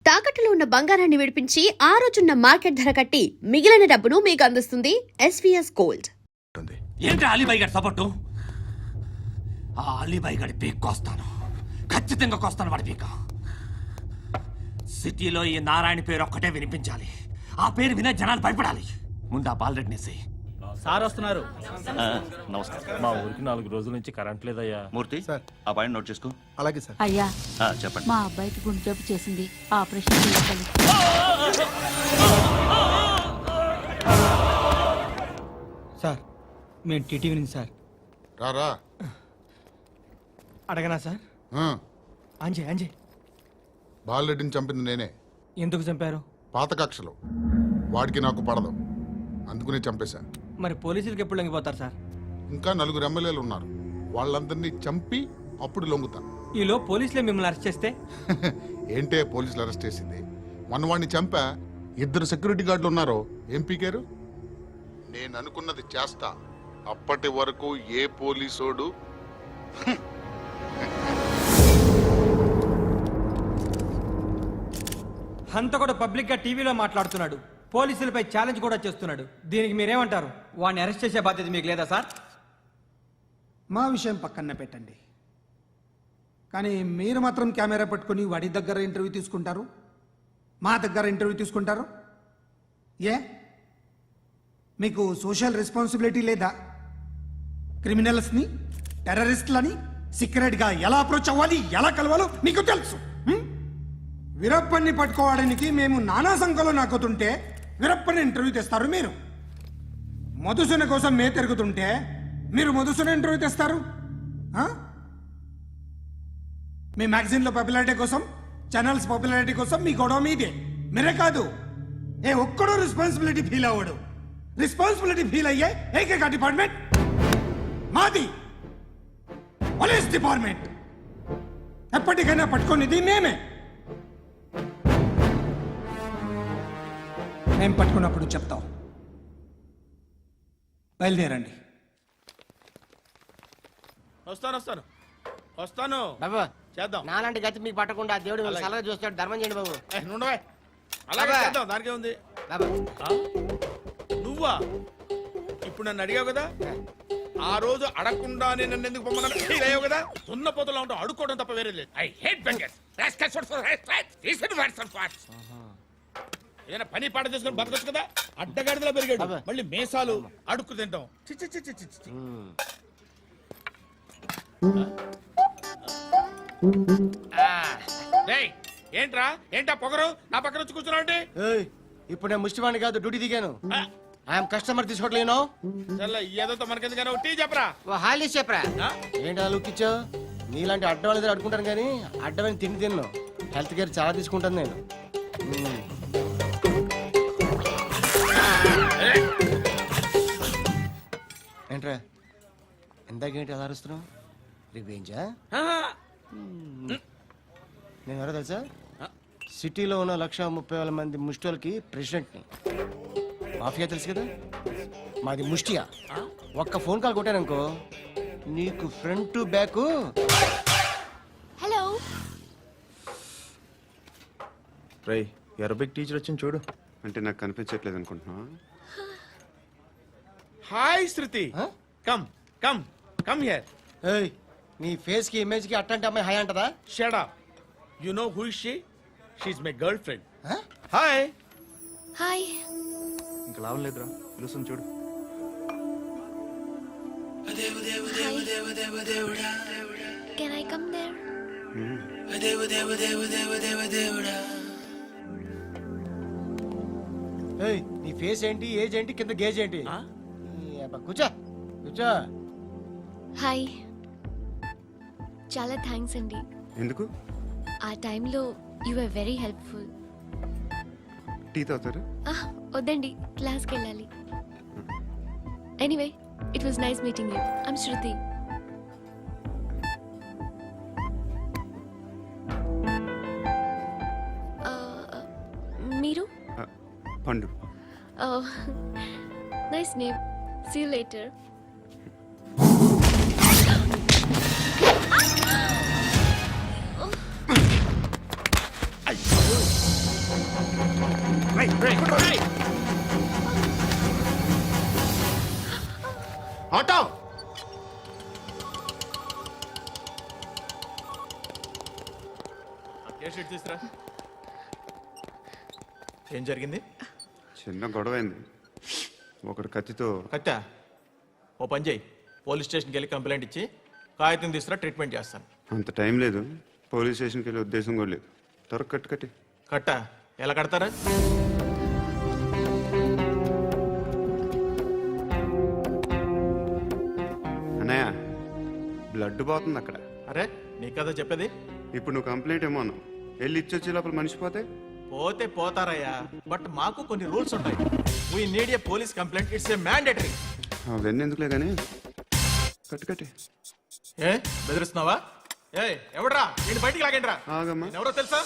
తాకట్టులో ఉన్న బంగారాన్ని విడిపించి ఆ రోజున్న మార్కెట్ ధర కట్టి మిగిలిన డబ్బును మీకు అందిస్తుంది ఎస్వీఎస్ గోల్డ్. ఏంటి అలీబాయి గారి సపోర్టు? ఆ అలీబాయి గారి పీక్ కోస్తాను, ఖచ్చితంగా కోస్తాను వాడి పీక. సిటీలో ఈ నారాయణ పేరు ఒక్కటే వినిపించాలి, ఆ పేరు వినే జనాలు భయపడాలి. ముందు ఆ బాలరెడ్డినేసి. సార్ వస్తున్నారు. నమస్కారం. మా ఊరికి 4 రోజుల నుంచి కరెంట్ లేదయ్యా. మూర్తి సార్. ఆ పాయింట్ నోట్ చేసుకో. అలాగే సార్. అయ్యా, చెప్పండి. మా అబ్బాయికి గుండె జబ్బు చేసింది, ఆపరేషన్ చేయాలి. సార్ మేము టీటీవీ నుంచి సార్. రారా. అడగనా సార్? అంజయ్ బాలరెడ్డిని చంపింది నేనే. ఎందుకు చంపారు? పాత కక్షలు, వాడికి నాకు పడదు, అందుకునే చంపేశాను. మరి పోలీసులకి ఎప్పుడు లొంగిపోతారు సార్? ఇంకా 4 ఎమ్మెల్యేలు ఉన్నారు, వాళ్ళందరినీ చంపి అప్పుడు లొంగుతాను. ఈలో పోలీసులే మిమ్మల్ని అరెస్ట్ చేస్తే? ఏంటే పోలీసులు అరెస్ట్ చేసింది? మొన్న వాడిని చంపా, 2 సెక్యూరిటీ గార్డులు ఉన్నారు, ఏం పీకారు? నేను అనుకున్నది చేస్తా, అప్పటి వరకు ఏ పోలీసోడు హంతకుడు పబ్లిక్ గా టీవీలో మాట్లాడుతున్నాడు, పోలీసులపై ఛాలెంజ్ కూడా చేస్తున్నాడు. దీనికి మీరేమంటారు? వాడిని అరెస్ట్ చేసే బాధ్యత మీకు లేదా సార్? మా విషయం పక్కన పెట్టండి, కానీ మీరు మాత్రం కెమెరా పట్టుకొని వాడి దగ్గర ఇంటర్వ్యూ తీసుకుంటారు, మా దగ్గర ఇంటర్వ్యూ తీసుకుంటారు. ఏ మీకు సోషల్ రెస్పాన్సిబిలిటీ లేదా? క్రిమినల్స్ని, టెర్రరిస్టులని సీక్రెట్గా ఎలా అప్రోచ్ అవ్వాలి, ఎలా కలవాలో మీకు తెలుసు. వీరప్పన్ని పట్టుకోవడానికి మేము నానా సంఖ్యలో నాకుతుంటే వీరప్పని ఇంటర్వ్యూ తెస్తారు మీరు. మధుసూన కోసం మే తిరుగుతుంటే మీరు మధుసూన ఇంటర్వ్యూ తెస్తారు. మీ మ్యాగజైన్లో పాపులారిటీ కోసం, ఛానల్స్ పాపులారిటీ కోసం మీ గొడవ మీదే. మీరే కాదు, ఏ ఒక్కడో రెస్పాన్సిబిలిటీ ఫీల్ అవ్వడు. రెస్పాన్సిబిలిటీ ఫీల్ అయ్యే ఏకైక డిపార్ట్మెంట్ మాది, పోలీస్ డిపార్ట్మెంట్. ఎప్పటికైనా పట్టుకునేది మేమే. మేము పట్టుకున్నప్పుడు చెప్తాం. బయలుదేరండి. వస్తాను బాబు. చేద్దాం. నాలాంటి గతి మీకు పట్టకుండా దేవుడు సలహా చూస్తాడు. ధర్మం చేయండి బాబు. అలాగే చేద్దాం, దానికే ఉంది. నువ్వా ఇప్పుడు నన్ను అడిగావు కదా, ఆ రోజు అడగకుండానే నన్ను ఎందుకు పొమ్మన్నాను ఫీల్ అయ్యావు కదా. సున్న పోతలో ఉంటావు, అడుక్కోవడం తప్ప వేరే లేదు. I hate bangers. ఏదైనా పని పాట చేసుకుని బతకొచ్చు కదా. అడ్డగాడిదలా పెరిగాడు, మళ్ళీ మేసాలు అడుక్కు తింటాం. చిచ్చి చిచ్చి చిచ్చి. ఏంట్రా ఏంటా పొగరు నా పక్కన వచ్చి కూర్చున్నావు అంటే? ఇప్పుడు నేను ముష్టివాణి కాదు, డ్యూటీ దిగాను. ఐఎమ్ కస్టమర్ తీసుకోవట్లేను. ఏదో మనకెందుకైనా టీ చెప్పరా, హాలీస్ చెప్పరా. ఏంటి అలా లుక్ ఇచ్చావు? నీలాంటి అడ్డ వాళ్ళ దగ్గర అడుకుంటాను కానీ అడ్డమైన తిండి తిన్ను. హెల్త్ కేర్ చాలా తీసుకుంటాను నేను. ఏంట్రా ఎందాకేంటి అలా అరుస్తున్నావు? రివేంజా? నేను ఎవరో తెలుసా? సిటీలో ఉన్న 130,000 మంది ముష్టిలకి ప్రెసిడెంట్ని. మాఫియా తెలుసు కదా, మాది ముష్టియా. ఒక్క ఫోన్ కాల్ కొట్టాననుకో నీకు front to back. Hello Rai, Arabic teacher వచ్చింది చూడు. అంటే నాకు కనిపించట్లేదు అనుకుంటున్నా. Hi Shruti, come come come here. ఏయ్, నీ ఫేస్ కి ఇమేజ్ కి అట్లాంటి అమ్మాయి హాయ్ అంటదా? Shut up. You know who is she? She is my girlfriend. Hi. Hi. ఇంకా లాభం లేదురా, పిలుస్తుంది చూడు. Can I come there? ఏయ్, నీ ఫేస్ ఏంటి, ఏజ్ ఏంటి, కింద గేజ్ ఏంటి? కూర్చో కూర్చో. హాయ్, చాలా థ్యాంక్స్ అండి. ఎందుకు? ఆ టైంలో you are very helpful. Tea తాగుతారు? వద్దండి, క్లాస్కి వెళ్ళాలి. Anyway, it was nice meeting you. I'm Shruti. మీరు? Pandu. Nice name. See you later. అయ్యో ఆటో తీసురా. ఏం జరిగింది? చిన్న గొడవ అయింది. ఒకడు కత్తితో. కట్టా ఓ పని చేయి, పోలీస్ స్టేషన్కి వెళ్ళి కంప్లైంట్ ఇచ్చి కాగితం తీసుకురా, ట్రీట్మెంట్ చేస్తాను. అంత టైం లేదు, పోలీస్ స్టేషన్కి వెళ్ళే ఉద్దేశం కూడా లేదు. త్వరగా కట్టి కట్టా ఎలా కడతారా? అన్నయ్య, బ్లడ్ పోతుంది అక్కడ. అరే నీ కదా చెప్పేది. ఇప్పుడు నువ్వు కంప్లైంట్ ఏమో అన్నావు, వెళ్ళి ఇచ్చొచ్చే లోపల మనిషి పోతే పోతే పోతారయ్యా, బట్ మాకు కొన్ని రూల్స్ ఉంటాయి. We need a police complaint, it's a mandatory. అవన్నీ ఎందుకులే కానీ కట్టి ఏ బెదిరిస్తున్నావా? ఏ ఎవడ్రా నేను బయటికి లాగండి రా. ఆగమ్మా. ఎవరో తెలుసా?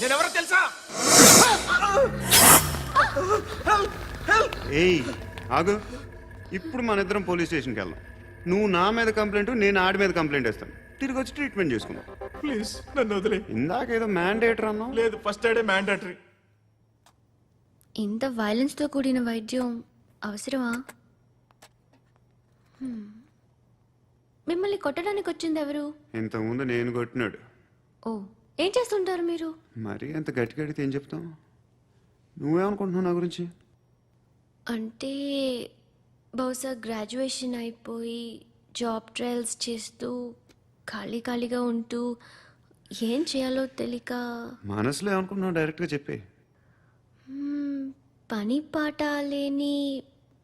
నేనెవరో తెలుసా? ఏయ్ ఆగు, ఇప్పుడు మన ఇద్దరం పోలీస్ స్టేషన్కి వెళ్దాం. నువ్వు నా మీద కంప్లైంట్, నేను ఆడి మీద కంప్లైంట్ వేస్తాను. తిరిగి వచ్చి ట్రీట్మెంట్ చేసుకుందాం. ప్లీజ్ నన్ను వదిలే. ఇందాకేదో మ్యాండేటర్ అన్నావు. లేదు, ఫస్ట్ ఎయిడే మ్యాండేటరీ. ఇంత వైలెన్స్తో కూడిన వైద్యం అవసరమా? మిమ్మల్ని కొట్టడానికి వచ్చింది ఎవరు? ఇంతకుముందు నేను కొట్టినాడు. ఓ, ఏం చేస్తుంటారు మీరు? మరి అంత గట్టిగా అడిగితే ఏం చెప్తాం? నువ్వేమనుకుంటున్నావు నా గురించి? అంటే బహుశా గ్రాడ్యుయేషన్ అయిపోయి జాబ్ ట్రయల్స్ చేస్తూ ఖాళీగా ఉంటూ ఏం చేయాలో తెలియక. మనసులో ఏమనుకుంటున్నావు డైరెక్ట్గా చెప్పే. పని పాట లేని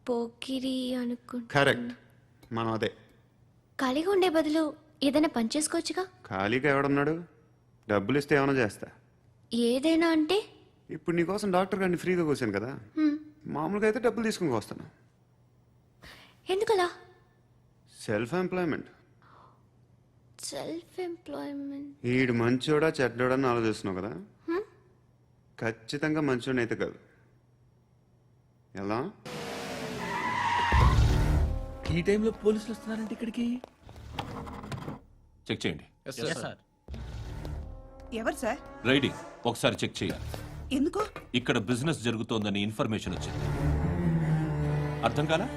పోకిరి అనుకుంటా. కరెక్ట్, మనం అదే. ఖాళీగా ఉండే బదులు ఏదైనా పని చేసుకోవచ్చుగా. ఖాళీగా ఎవడన్నాడు? డబ్బులు ఇస్తే ఏమైనా చేస్తా. ఏదైనా అంటే? ఇప్పుడు నీకోసం డాక్టర్ గారిని ఫ్రీగా కూర్చాను కదా, మామూలుగా అయితే డబ్బులు తీసుకుని వస్తాను. ఎందుకలా? Self employment. Self employment. ఈడు మంచోడా చెడ్డోడా అని ఆలోచిస్తున్నావు కదా, ఖచ్చితంగా మంచోడని అయితే కాదు. ఎలా? ఈ టైంలో పోలీసులు వస్తున్నారంటే ఇక్కడికి. చెక్ చేయండి. ఎవరు సార్? రైడింగ్ ఒకసారి చెక్ చేయాలి. ఎందుకు? ఇక్కడ బిజినెస్ జరుగుతోందని ఇన్ఫర్మేషన్ వచ్చింది. అర్థం కాలా?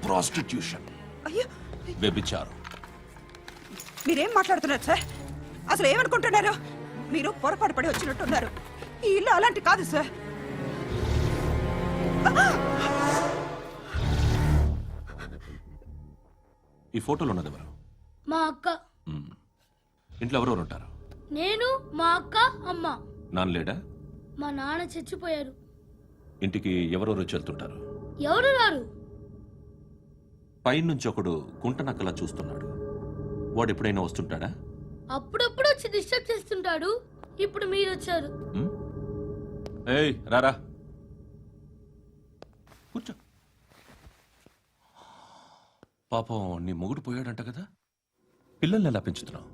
ప్రాస్టిట్యూషన్, అయ్యో, వ్యభిచారం. మీరేం మాట్లాడుతున్నారు సార్? అసలు ఏమనుకుంటున్నారు? మీరు పొరపాటు పడి వచ్చినట్టున్నారు. ఈ ఇల్లు అలాంటి కాదు సార్. ఈ ఫోటోలో ఉన్నది ఎవరు? మా అక్క. ఇంట్లో ఎవరెవరు ఉంటారు? నేను, మా అక్క, అమ్మ. నాన్న లేడా? మా నాన్న చచ్చిపోయారు. ఇంటికి ఎవరెవరు వచ్చి వెళ్తుంటారు? ఎవరు రారు. పైనుంచి ఒకడు కుంట నక్కలా చూస్తున్నాడు. వాడు ఎప్పుడైనా వస్తుంటాడా? అప్పుడప్పుడు వచ్చి డిస్టర్బ్ చేస్తుంటాడు. ఇప్పుడు మీరు వచ్చారు. ఏయ్ రారా, కూర్చో. పాపం నీ మొగుడు పోయాడంట కదా, పిల్లల్ని ఎలా పెంచుతున్నావు?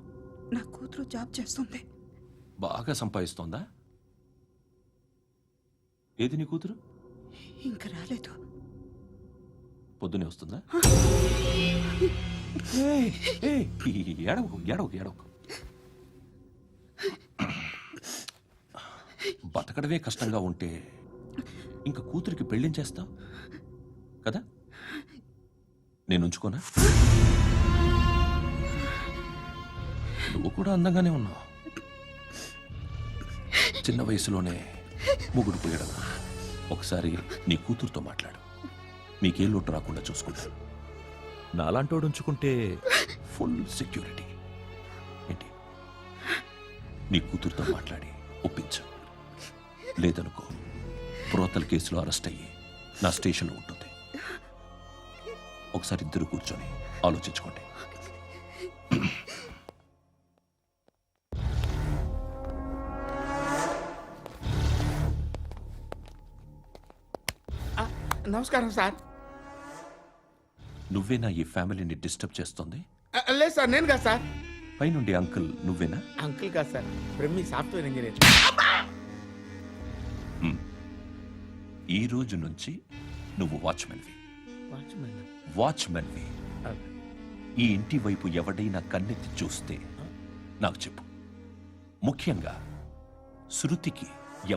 నా కూతురు జాబ్ చేస్తుంది. బాగా సంపాదిస్తోందా? ఏది నీ కూతురు? ఇంకా రాలేదు. పొద్దునే వస్తుందా? ఏడవకు ఏడవకు ఏడవకు. బతకడమే కష్టంగా ఉంటే ఇంకా కూతురికి పెళ్ళించేస్తావు కదా? నేను ఉంచుకోనా? నువ్వు కూడా అందంగానే ఉన్నావు. చిన్న వయసులోనే మొగుడు పోయడం. ఒకసారి నీ కూతురుతో మాట్లాడు, మీకే లోటు రాకుండా చూసుకుంటాను. నాలాంటోడు ఉంచుకుంటే ఫుల్ సెక్యూరిటీ. ఏంటి? నీ కూతురుతో మాట్లాడి ఒప్పించు. లేదనుకో, ప్రోతల కేసులో అరెస్ట్ అయ్యి నా స్టేషన్లో ఉంటుంది. ఒకసారి ఇద్దరు కూర్చొని ఆలోచించుకోండి. నమస్కారం సార్. నువ్వేనా ఈ ఫ్యామిలీని డిస్టర్బ్ చేస్తుంది? లేదు సార్, నేను కాదు సార్. పైనుండి అంకుల్ నువ్వేనా? అంకుల్ కాదు సార్, బ్రహ్మి సాఫ్ట్వేర్ ఇంజనీర్. ఈ రోజు నుంచి నువ్వు వాచ్మెన్వి. వాచ్మెన్వి. ఈ ఇంటి వైపు ఎవడైనా కన్నెత్తి చూస్తే నాకు చెప్పు. ముఖ్యంగా శృతికి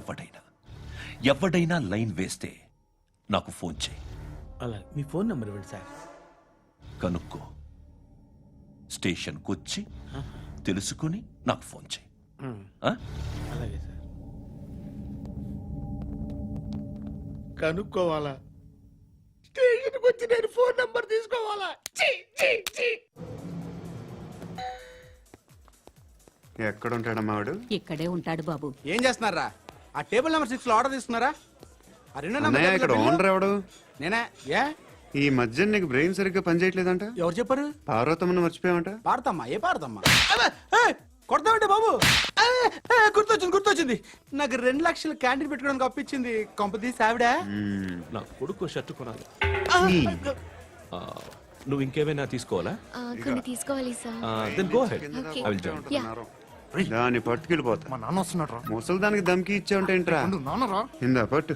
ఎవడైనా. ఎవడైనా లైన్ వేస్తే నాకు ఫోన్ చేయి. అలా మీ ఫోన్ నెంబర్ ఇవ్వండి సార్. కనుక్కో, స్టేషన్కి వచ్చి తెలుసుకుని నాకు ఫోన్ చేయి. ఆ? అలాగే సార్. కనుక్కోవాలా? స్టేషన్కి వచ్చి నేను ఫోన్ నంబర్ తీసుకోవాలా? ఛీ, ఛీ, ఛీ. ఎక్కడ ఉంటాడమ్మా వాడు? ఇక్కడే ఉంటాడు బాబు. ఏం చేస్తున్నారా? ఆ టేబుల్ నెంబర్ 6 లో ఆర్డర్ తీసుకున్నారా? ఆ రెండో అన్నయ్య, ఇక్కడ నెంబర్ ఓనర్ ఎవడు? నేనే. ఏ ఈ మధ్య నీకు బ్రెయిన్ సరిగ్గా పనిచేయట్లేదంట. ఎవరు చెప్పారు? పార్వతమ్మను మర్చిపోయామంట. పాడతామ్మా, ఏ పాడతామ్మా? కొడతామంటే బాబు. గుర్తొచ్చింది. నాకు 2 లక్షలు క్యాంటీన్ పెట్టుకోవడానికి అప్పించింది కొంపతీసి ఆవిడ. నా కొడుకు షర్ట్ కొనాలి. నువ్వు ఇంకేమైనా తీసుకోవాలా? కొన్ని తీసుకోవాలి sir. Then go head. Okay. I will join. దాన్ని పట్టుకెళ్ళిపోతా. మా నాన్న వస్తున్నాడు ముసలి దానికి దమ్కి ఇచ్చావంటే ఏంట్రా? నాన్నరా ఇందా పట్టు.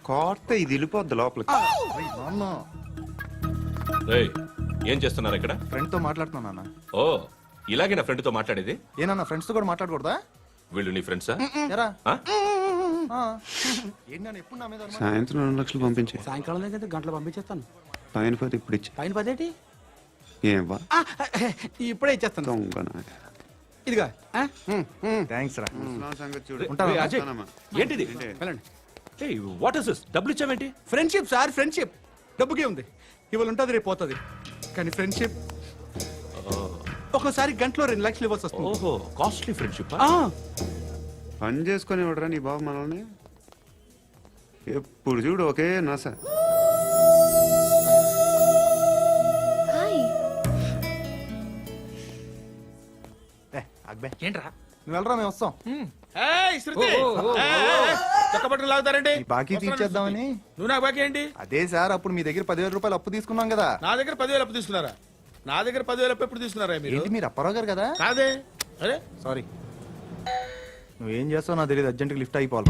కోర్త ఇది వెళ్ళిపోద్ది లోపలికి. నాన్న రేయ్, ఏం చేస్తున్నారు ఇక్కడ? ఫ్రెండ్ తో మాట్లాడుతున్నా నాన్న. ఓ, ఇలాగే నా ఫ్రెండ్ తో మాట్లాడేది? ఏనా ఫ్రెండ్స్ తో కూడా మాట్లాడకూడదా? వీళ్ళు నీ ఫ్రెండ్సా? ఎరా ఆ? ఏంటి నాన్న ఎప్పుడు నా మీద అనుమానం? సాయంత్రం 2 లక్షలు పంపించే. సాయంకాలం దగ్గర గంటలు పంపించేస్తాను. పైన పోతే ఇప్పుడు ఇచ్చే. పైన 10 ఏం వా ఇప్పుడే ఇచ్చేస్తాను. దొంగనా. ఇదిగా థ్యాంక్స్ రా. ముసలాం సంగతి చూడు. రేయ్, అజయ్, వస్తానమ్మా. ఏంటిది? వెళ్ళండి. ఏయ్, వాట్ ఇస్ దిస్? డబ్బులు ఇచ్చావేంటి? Friendship sir, friendship. డబ్బుకే ఉంది. ఇవాళ ఉంటుంది, రేపు పోతుంది. కానీ ఫ్రెండ్షిప్ ఒక్కోసారి గంటలో 2 లక్షలు ఇవ్వాల్సి వస్తుంది. ఓహో, కాస్ట్లీ ఫ్రెండ్షిప్. పని చేసుకొని ఇవ్వడరా నీ బాబు మనల్ని? ఎప్పుడు చూడు ఒకే నస. హాయ్. అక్బే ఏంట్రా? నువ్వు వెళ్ళరా, మేము వస్తాం. ఏయ్, శృతి! ఏయ్, చొక్కా పట్టుకుని లాగుతారండి? ఈ బాకీ తీర్చేద్దామని. నువ్వు నాకు బాకీ ఏంటి? అదే సార్, అప్పుడు మీ దగ్గర 10,000 రూపాయలు అప్పు తీసుకున్నాం కదా. నా దగ్గర 10,000 అప్పు తీసుకున్నారా? నా దగ్గర 10,000 అప్పు ఎప్పుడు తీసుకున్నారా మీరు? ఏంటి మీరు అప్పారావు గారు కదా? కాదే. అరే సారీ. నువ్వేం చేస్తావు నాకు తెలియదు, అర్జెంట్గా లిఫ్ట్ అయిపోవాలి.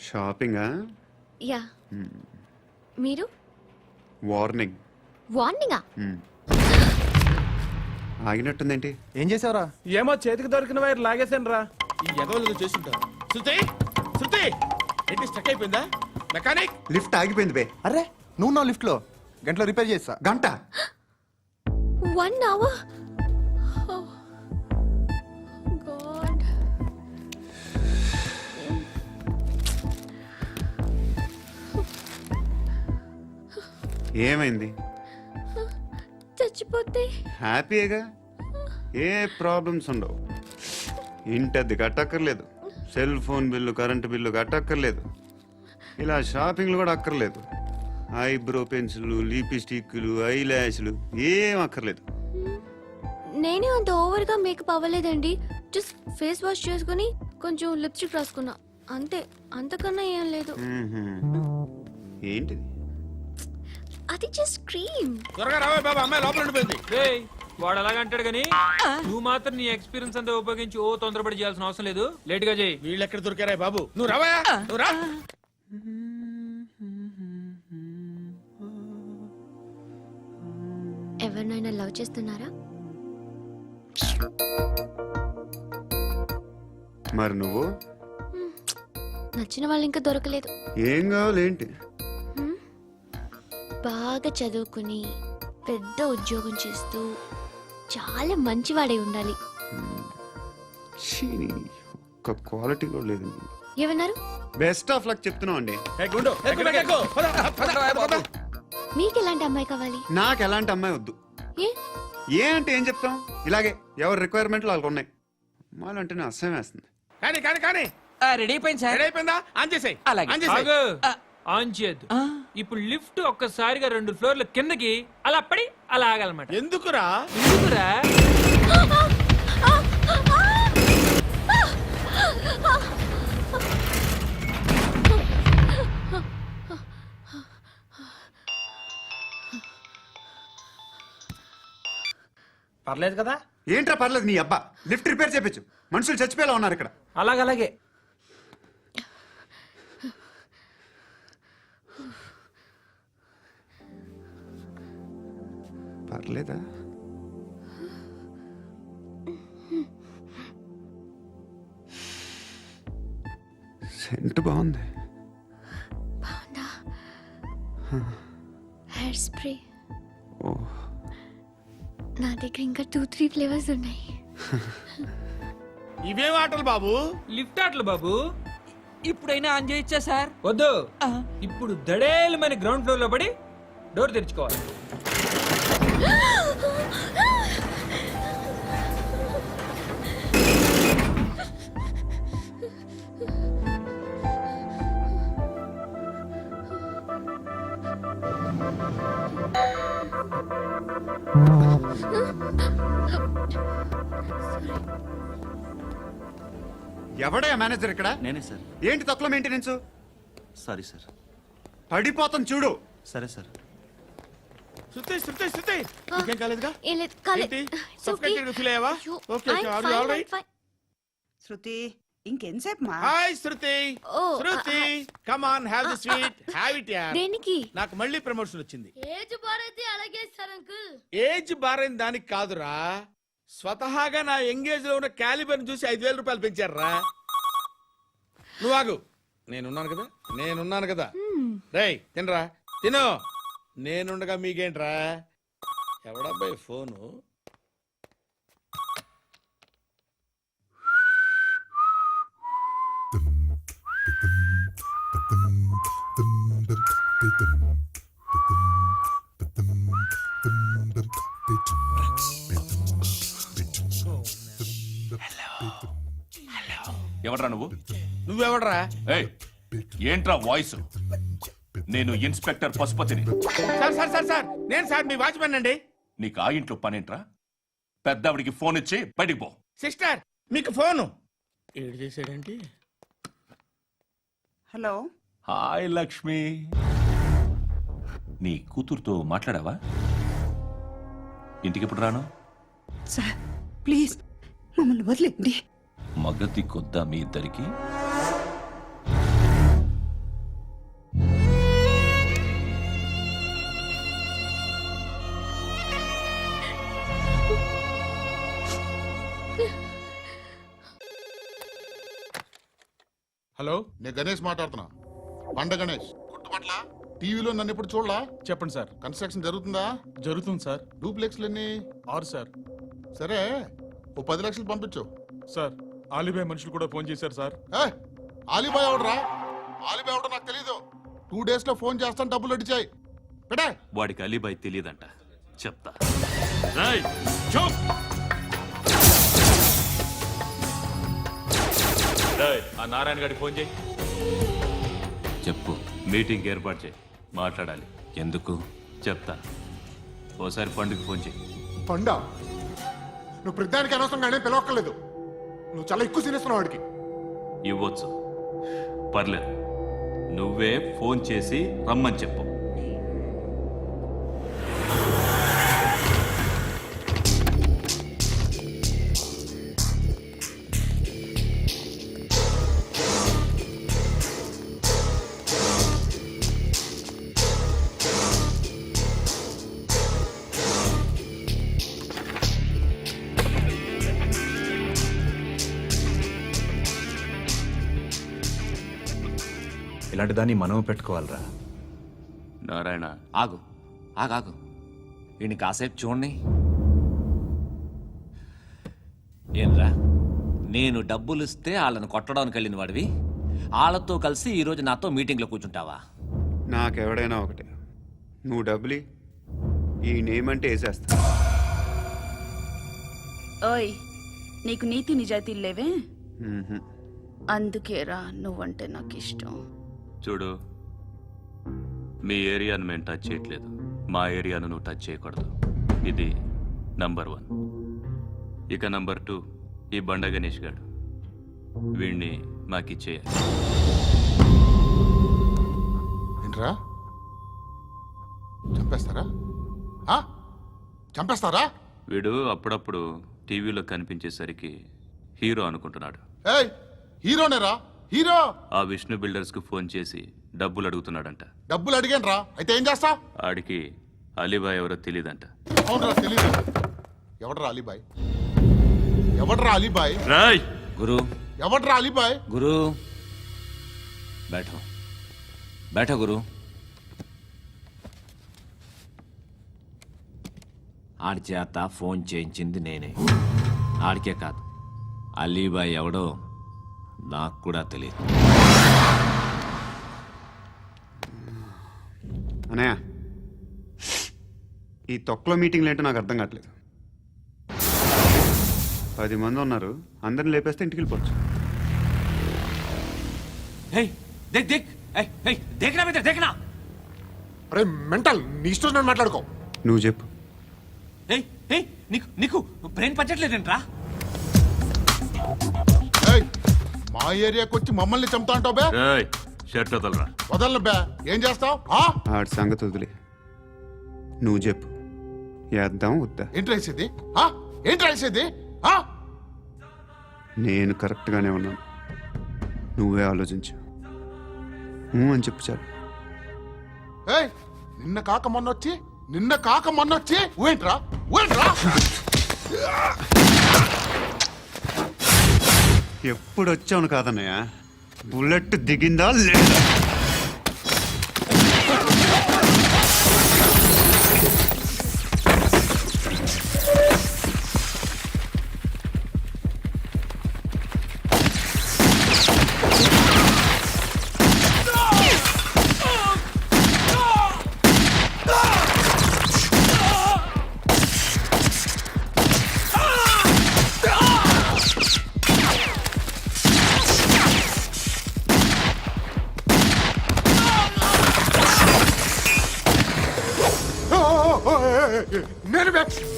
షాపింగా? యా. మీరు? వార్నింగ్. వార్నింగా? ఆగినట్టుందేంటి? ఏం చేసావురా? ఏమో చేతికి దొరికిన వైర్ లాగేసాను రా. ఈ ఎగవలు చేస్తుంటారు. శృతి, శృతి, ఏంటి స్టక్ అయిపోయిందా? మెకానిక్. లిఫ్ట్ ఆగిపోయింది బే. అరే నువ్వు నా లిఫ్ట్ లో గంటలో రిపేర్ చేస్తా. గంట? 1 hour? Oh. God. ఏమైంది? చచ్చిపోతే? హ్యాపీగా, ఏ ప్రాబ్లమ్స్ ఉండవు. ఇంటద్ది కట్టక్కర్లేదు, cell phone bill, current bill కట్టక్కర్లేదు, ఇలా షాపింగ్లు కూడా అక్కర్లేదు. ఐబ్రో పెన్సిల్, లిప్స్టిక్లు, ఐ ల్యాష్లు ఏం అక్కర్లేదు. నేనే అంత ఓవర్గా మేకప్ అవ్వలేదండి. జస్ట్ ఫేస్ వాష్ చేసుకుని కొంచెం లిప్స్టిక్ రాసుకున్నా అంతే. అంతకన్నా ఏం లేదు. ఏంటిది? అది జస్ట్ క్రీమ్. త్వరగా రావే బాబా, అమ్మాయి లోపల ఉండిపోయింది. వాడు అలాగంటాడు కానీ నువ్వు మాత్రం నీ ఎక్స్పీరియన్స్ అంతా ఉపయోగించి తొందరపడి చేయాల్సిన అవసరం లేదు. లేట్ గా చేయి. వీళ్ళు ఎక్కడ దొరికారా బాబు? నువ్వు రావా, నువ్వు రా. ఎవరినైనా లవ్ చేస్తున్నారా? మరి నువ్వు? నచ్చిన వాళ్ళు ఇంకా దొరకలేదు. ఏం కావాలేంటి? బాగా చదువుకుని పెద్ద ఉద్యోగం చేస్తూ చాలా మంచివాడై ఉండాలి. ఒక్క క్వాలిటీ కూడా లేదు. ఏమన్నారు? బెస్ట్ ఆఫ్ లక్ చెప్తున్నావు అండి. గుండు, ఎక్కు, ఎక్కు. పద, పద, పద. మీకు ఎలాంటి అమ్మాయి కావాలి? నాకు ఎలాంటి అమ్మాయి వద్దు. ఏ? ఏ అంటే ఏం చెప్తాం, ఇలాగే ఎవరి రిక్వైర్మెంట్లు వాళ్ళకు ఉన్నాయి. అమ్మాయిలంటే నేను అసహ్యం వేస్తుంది. కానీ కానీ కానీ రెడీ అయిపోయింది సార్. రెడీ అయిపోయిందా? ఆన్ చేసేయ్. ఆన్ చేసేయ్. ఆన్ చేయద్దు. ఇప్పుడు లిఫ్ట్ ఒక్కసారిగా 2 ఫ్లోర్ల కిందకి అలా పడి అలా ఆగాలన్నమాట. ఎందుకురా? ఎందుకురా? పర్లేదు కదా? ఏంట్రా పర్లేదు నీ అబ్బా. లిఫ్ట్ రిపేర్ చేపించు, మనుషులు చచ్చిపోయేలా ఉన్నారు ఇక్కడ. అలాగే. పర్లేదా? సెంట్ బాగుంది. బాగుందా? హెయిర్ స్ప్రే ఓ నా దగ్గర ఇంకా 2-3 ఫ్లేవర్స్ ఉన్నాయి. ఇవేం ఆటలు బాబు? లిఫ్ట్ ఆటలు బాబు. ఇప్పుడైనా ఆన్ చేయొచ్చా సార్? వద్దు. ఇప్పుడు దడేలమైన గ్రౌండ్ ఫ్లోర్ లో పడి డోర్ తెరుచుకోవాలి. ఎవడయ్యా మేనేజర్ ఇక్కడ? నేనే సార్. ఏంటి తక్కువ మెయింటెనెన్స్? Sorry sir. పడిపోతాం చూడు. సరే సార్. శృతి శృతి శృతి ఇంకేం కాలేదుగా? ఏం లేదు, కాలేదు. ఏంటి? It's okay. Suffocated గా feel అయ్యావా? అయ్యో, Okay, I'm are you fine, all I'm right? fine. Shruti ఇంకెంతసేపు మా hi Shruti. Oh, Shruti come on have the sweet. Have it yeah. దేనికి? నాకు మళ్ళీ ప్రమోషన్ వచ్చింది. ఏజ్ బారైతే అలాగే సార్ అంకుల్. ఏజ్ బారైన దానికి కాదురా, స్వతహాగా నా ఎంగేజ్ లో ఉన్న క్యాలిబర్ చూసి 5,000 రూపాయలు పెంచారా. నువ్వు ఆగు, నేనున్నాను కదా. రేయ్ తినరా, తిను. నేనుండగా మీకేంట్రా? ఎవడబ్బాయి ఫోను? ఎవడ్రా నువ్వు? నువ్వెవడరా? ఏయ్, ఏంట్రా వాయిస్? నేను ఇన్స్పెక్టర్ పశుపతిని. సార్ సార్ సార్ సార్ నేను సార్ మీ వాచ్మెన్ అండి. నీకు ఆ ఇంట్లో పనేంట్రా? పెద్దవిడికి ఫోన్ ఇచ్చి బయటికి పో. సిస్టర్ మీకు ఫోను. ఏడు చేశాడేంటి? Hello hi Lakshmi. నీ కూతురుతో మాట్లాడావా? ఇంటికి ఎప్పుడు రాను? సార్ ప్లీజ్ మమ్మల్ని వదిలేండి. మగతి కొద్దా మీ ఇద్దరికి? హలో, నేను గణేష్ మాట్లాడుతున్నా. బండ గణేష్ గుర్తుపట్ల? టీవీలో నన్ను ఇప్పుడు చూడలా? చెప్పండి సార్. కన్స్ట్రక్షన్ జరుగుతుందా? జరుగుతుంది సార్. డూప్లెక్స్లు ఎన్ని? 6 సార్. సరే ఓ 10 లక్షలు పంపించు. సార్ ఆలిబాయ్ మనుషులు కూడా ఫోన్ చేశారు సార్. ఆలిబాయ్ ఎవడరా? ఆలిబాయ్ ఎవడో నాకు తెలీదు. 2 days లో ఫోన్ చేస్తాను, డబ్బులు అడిచాయి పెట్టే. వాడికి అలీబాయ్ తెలియదంట, చెప్తా. ఆ నారాయణ గారికి ఫోన్ చేయి. చెప్పు, మీటింగ్ ఏర్పాటు చేయి, మాట్లాడాలి. ఎందుకు చెప్తా. ఓసారి పండుగ ఫోన్ చేయి. పండ నువ్వు ప్రతిదానికి అనవసరంగానే పిలవక్కర్లేదు. నువ్వు చాలా ఎక్కువ సీనిస్తున్నావు వాడికి. ఇవ్వచ్చు, పర్లేదు. నువ్వే ఫోన్ చేసి రమ్మని చెప్పు. ఇలాంటి దాన్ని మనం పెట్టుకోవాలరా. నారాయణ, ఆగు ఆగాగు, ఈయన కాసేపు చూడండి. ఏంరా, నేను డబ్బులు ఇస్తే వాళ్ళని కొట్టడానికి వెళ్ళిన వాడివి, వాళ్ళతో కలిసి ఈరోజు నాతో మీటింగ్లో కూర్చుంటావా? నాకెవడైనా ఒకటే. నువ్వు డబ్బులి, ఈ నేమ్ అంటే వేసేస్తా. ఓయ్ నీకు నీతి నిజాయితీలు లేవే, మ్మ్హ. అందుకేరా నువ్వంటే నాకు ఇష్టం. చూడు, మీ ఏరియాను మేము టచ్ చేయట్లేదు, మా ఏరియాను నువ్వు టచ్ చేయకూడదు. ఇది నంబర్ 1. ఇక నంబర్ 2, ఈ బండ గణేష్ గారు, వీణ్ణి మాకిచ్చేయాలి. ఏంట్రా చంపేస్తారా? చంపేస్తారా? వీడు అప్పుడప్పుడు టీవీలో కనిపించేసరికి హీరో అనుకుంటున్నాడు. ఏయ్ హీరోనేరా, హీరో. ఆ విష్ణు బిల్డర్స్ కు ఫోన్ చేసి డబ్బులు అడుగుతున్నాడంట. డబ్బులు అడిగాను రా, అయితే ఏం చేస్తా? ఆడికి అలీబాయ్ ఎవరో తెలీదంట. అవునరా, తెలీదు. ఎవడరా అలీబాయ్? ఎవడరా అలీబాయ్? గురు ఎవడరా అలీబాయ్? గురు बैठो बैठो गुरु ఆడి చేత ఫోన్ చేయించింది నేనే. ఆడికే కాదు, అలీబాయ్ ఎవడో నాకు కూడా తెలియదు. అనయ్య, ఈ తొక్కలో మీటింగ్లు ఏంటో నాకు అర్థం కావట్లేదు. 10 మంది ఉన్నారు, అందరిని లేపేస్తే ఇంటికి వెళ్ళిపోవచ్చు. హే దేక్ దేక్ ఏ హే దేఖనా మిత్ర దేఖనా. అరే మెంటల్, నీ ఇష్టం నేను మాట్లాడుకో. నువ్వు చెప్పు. హే హే నీకు నీకు బ్రెయిన్ పచ్చట్లేదంట్రా. ఏయ్, మా ఏరియాకి వచ్చి మమ్మల్ని చంపుతా అంటావు బే. షర్ట్ వదలరా. వదలను బే. ఏం చేస్తావు? ఆడి సంగతి వదిలే, నువ్వు చెప్పు. వేద్దాం వద్దా? ఏంటి రాసేది? ఏంటి రాసేది? నేను కరెక్ట్గానే ఉన్నాను, నువ్వే ఆలోచించు. అని చెప్పు చాలు. ఏయ్, నిన్న కాక మొన్నొచ్చి ఊయంట్రా. ఎప్పుడు వచ్చావును కాదన్నయ్య, బుల్లెట్ దిగిందా లేదా?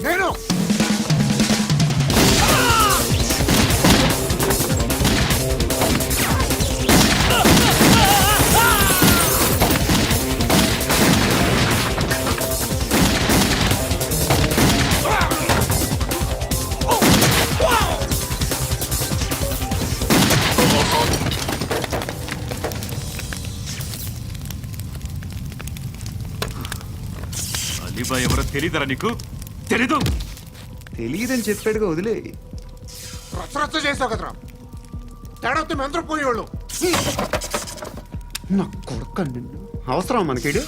నేను అలీబాయ్ ఎవరో తెలీదరా నీకు? తెలీదు. తెలియదని చెప్పాడుగా, వదిలే. రచ్చ చేసావు కదరా. తేడా వస్తే మెంతరం పోయేవాళ్ళు. నా కొడుక, నిన్ను అవసరం మనకిడు.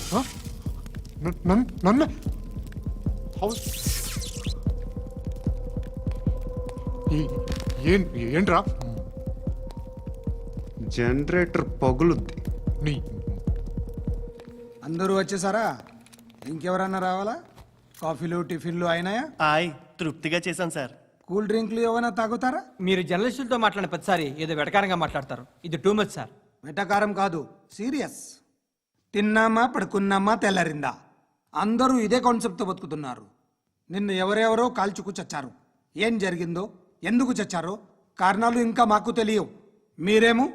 నన్ను ఏంట్రా? జనరేటర్ పగులుద్ది. అందరూ వచ్చేసారా? ఇంకెవరన్నా రావాలా? కాఫీలు టిఫిన్లు అయినాయా? తృప్తిగా చేశాను సార్. కూల్ డ్రింక్లు ఏమైనా తాగుతారా? మీరు జర్నలిస్టులతో మాట్లాడిన ప్రతిసారి ఏదో వెటకారంగా మాట్లాడతారు. ఇది టూ మచ్ సార్. వెటకారం కాదు, సీరియస్. తిన్నామా పడుకున్నామా తెల్లరిందా, అందరూ ఇదే కాన్సెప్ట్తో బతుకుతున్నారు. నిన్ను ఎవరెవరో కాల్చుకు చచ్చారు. ఏం జరిగిందో, ఎందుకు చచ్చారో కారణాలు ఇంకా మాకు తెలియవు. మీరేమో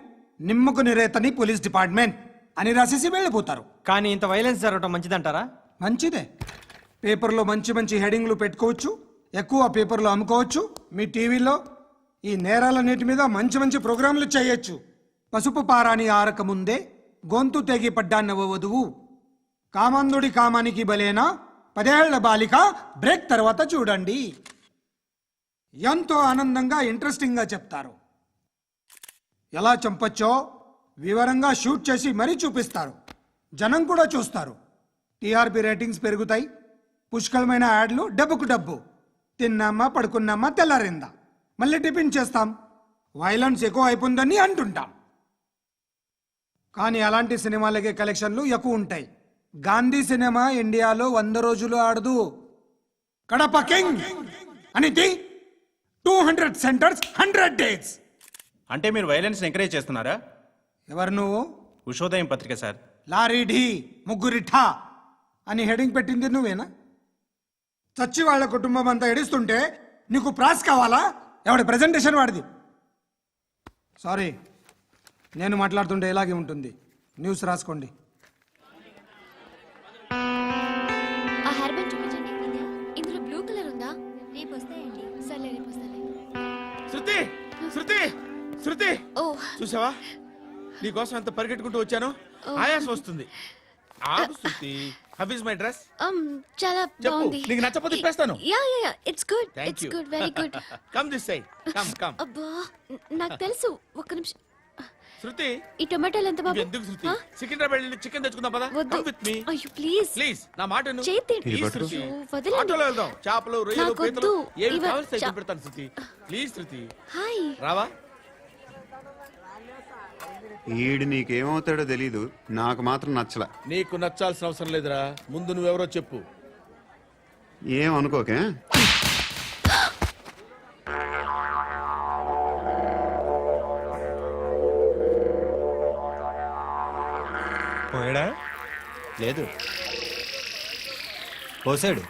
నిమ్మకు నిరేతని పోలీస్ డిపార్ట్మెంట్ అని రాసేసి వెళ్ళిపోతారు. కానీ ఇంత వైలెన్స్ జరగడం మంచిదంటారా? మంచిదే. పేపర్లో మంచి మంచి హెడింగ్లు పెట్టుకోవచ్చు, ఎక్కువ పేపర్లు అమ్ముకోవచ్చు. మీ టీవీలో ఈ నేరాలన్నిటి మీద మంచి మంచి ప్రోగ్రాంలు చేయొచ్చు. పసుపు పారాని ఆరక ముందే గొంతు తెగి పడ్డాన్నవ వధువు, కామందుడి కామానికి బలేనా 10 ఏళ్ల బాలిక బ్రేక్ తర్వాత చూడండి. ఎంతో ఆనందంగా ఇంట్రెస్టింగ్గా చెప్తారు. ఎలా చంపచ్చో వివరంగా షూట్ చేసి మరీ చూపిస్తారు. జనం కూడా చూస్తారు. టీఆర్పీ రేటింగ్స్ పెరుగుతాయి. పుష్కలమైన యాడ్లు, డబ్బుకు డబ్బు. తిన్నామా పడుకున్నామా తెల్లారిందా, మళ్ళీ టిఫిన్ చేస్తాం. వైలెన్స్ ఎక్కువ అయిపోయిందని అంటుంటాం. కానీ అలాంటి సినిమాలకే కలెక్షన్లు ఎక్కువ ఉంటాయి. గాంధీ సినిమా ఇండియాలో 100 రోజులు ఆడదు. కడప కింగ్ అనితి 200 సెంటర్స్ 100 డేస్. అంటే మీరు వైలెన్స్ ఎంకరేజ్ చేస్తున్నారా? ఎవరు నువ్వు? ఉషోదయం పత్రిక సార్. లారీ ఢీ ముగ్గురిఠా అని హెడింగ్ పెట్టింది నువ్వేనా? చచ్చి వాళ్ళ కుటుంబం అంతా ఎడుస్తుంటే నీకు ప్రాస్ కావాలా? ఎవడి ప్రెజెంటేషన్ వాడిది. సారీ, నేను మాట్లాడుతుంటే ఇలాగే ఉంటుంది. న్యూస్ రాసుకోండి. ఆ హెయిర్ బ్యాండ్ చూపించండి. ఇందులో బ్లూ కలర్ ఉందా? రేపు వస్తాయండి. సర్లే, రేపు వస్తాలే. శృతి శృతి శృతి, ఓ చూసావా నీకోసం ఎంత పరిగెట్టుకుంటూ వచ్చాను. ఆయాసం వస్తుంది. ఆగు Shruti. How is my dress? చాలా చెప్పు, బాగుంది. నీకు నచ్చకపోతే తిప్పేస్తాను. Yeah yeah yeah, it's good. Thank it's you. Good, very good. Come this side. Come come. అబ్బా, నాకు తెలుసు. ఒక్క నిమిషం. శృతి ఈ టొమాటోలు ఎంత బాబు ఎందుకు శృతి ఆ? సికింద్రాబాద్ వెళ్ళి చికెన్ తెచ్చుకుందాం పదా వద్దు కమ్ విత్ మీ అయ్యో ప్లీజ్ ప్లీజ్ నా మాట విను. చేతి Please, పట్టు. శృతి. వదలండి. ఆటోలో వెళ్దాం చేపలు రొయ్యలు నాకొద్దు. పీతలు ఏమి ఇవ- కావాలి సైతం చా- పెడతాను శృతి ప్లీజ్ శృతి హాయ్ రావా ఈడు నీకేమవుతాడో తెలీదు నాకు మాత్రం నచ్చలా నీకు నచ్చాల్సిన అవసరం లేదురా ముందు నువ్వెవరో చెప్పు ఏం అనుకోకే పోయాడా లేదు పోసాడు